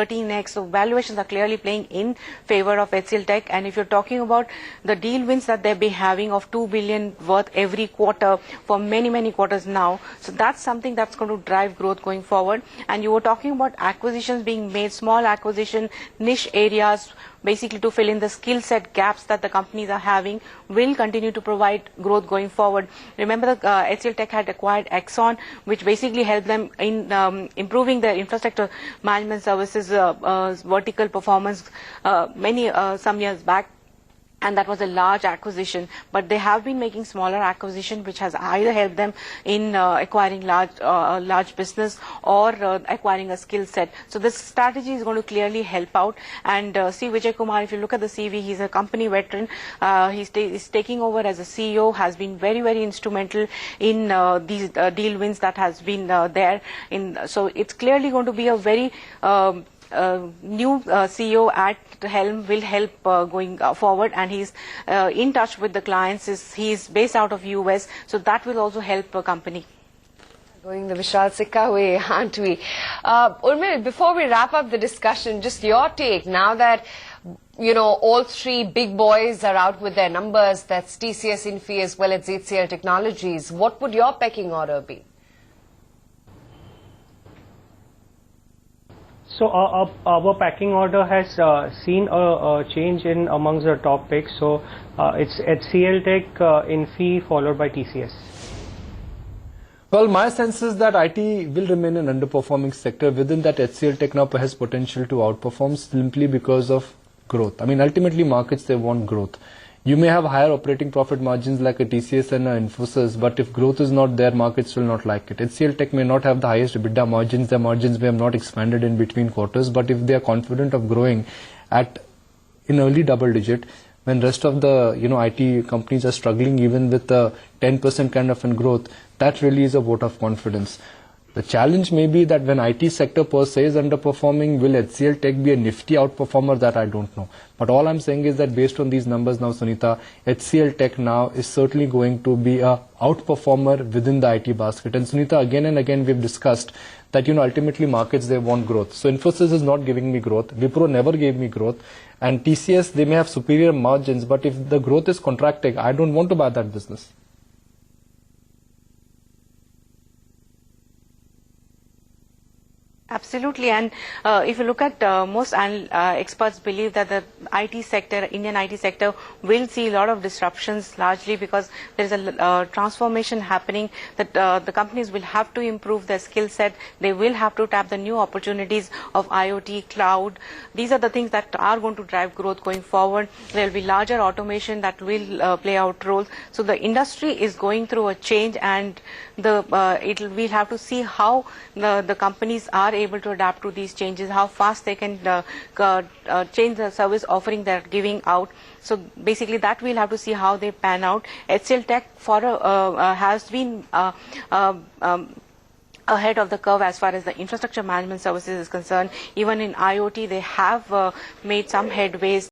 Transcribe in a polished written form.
13x, so valuations are clearly playing in favor of HCL Tech. And if you're talking about the deal wins that they'll be having of 2 billion worth every quarter for many quarters now, so that's something that's going to drive growth going forward. And you were talking about acquisitions being made, small acquisition, niche areas, basically to fill in the skill set gaps that the companies are having, will continue to provide growth going forward. Remember, the HCL Tech had acquired Exxon, which basically helped them in improving their infrastructure management services vertical performance some years back. And that was a large acquisition, but they have been making smaller acquisition, which has either helped them in acquiring large business or acquiring a skill set. So this strategy is going to clearly help out. And see Vijay Kumar, if you look at the CV, he's a company veteran. He's taking over as a CEO, has been very instrumental in these deal wins that has been there. So it's clearly going to be a very new CEO at the helm, will help going forward, and he's in touch with the clients. He's based out of US, so that will also help a company. Going the Vishal Sikka way, aren't we? Urmil, before we wrap up the discussion, just your take now that all three big boys are out with their numbers, that's TCS, Infy as well as HCL Technologies. What would your pecking order be? So our packing order has seen a change in amongst the top picks. So it's HCL Tech, Infy, followed by TCS. Well, my sense is that IT will remain an underperforming sector. Within that, HCL Tech now has potential to outperform simply because of growth. I mean, ultimately markets, they want growth. You may have higher operating profit margins like a TCS and a Infosys, but if growth is not there, markets will not like it. HCL Tech may not have the highest EBITDA margins, their margins may have not expanded in between quarters, but if they are confident of growing in early double digit, when rest of the IT companies are struggling even with a 10% kind of growth, that really is a vote of confidence. The challenge may be that when IT sector per se is underperforming, will HCL Tech be a nifty outperformer? That I don't know. But all I'm saying is that based on these numbers now, Sunita, HCL Tech now is certainly going to be a outperformer within the IT basket. And Sunita, again and again we've discussed that ultimately markets, they want growth. So Infosys is not giving me growth. Wipro never gave me growth. And TCS, they may have superior margins, but if the growth is contracting, I don't want to buy that business. Absolutely, and if you look at most experts believe that the IT sector, Indian IT sector, will see a lot of disruptions, largely because there is a transformation happening, that the companies will have to improve their skill set. They will have to tap the new opportunities of IoT, cloud. These are the things that are going to drive growth going forward. There will be larger automation that will play out roles. So the industry is going through a change, and we'll have to see how the companies are able to adapt to these changes, how fast they can change the service offering they're giving out. So basically that we'll have to see how they pan out. HCL Tech has been ahead of the curve as far as the infrastructure management services is concerned. Even in IoT, they have made some headways.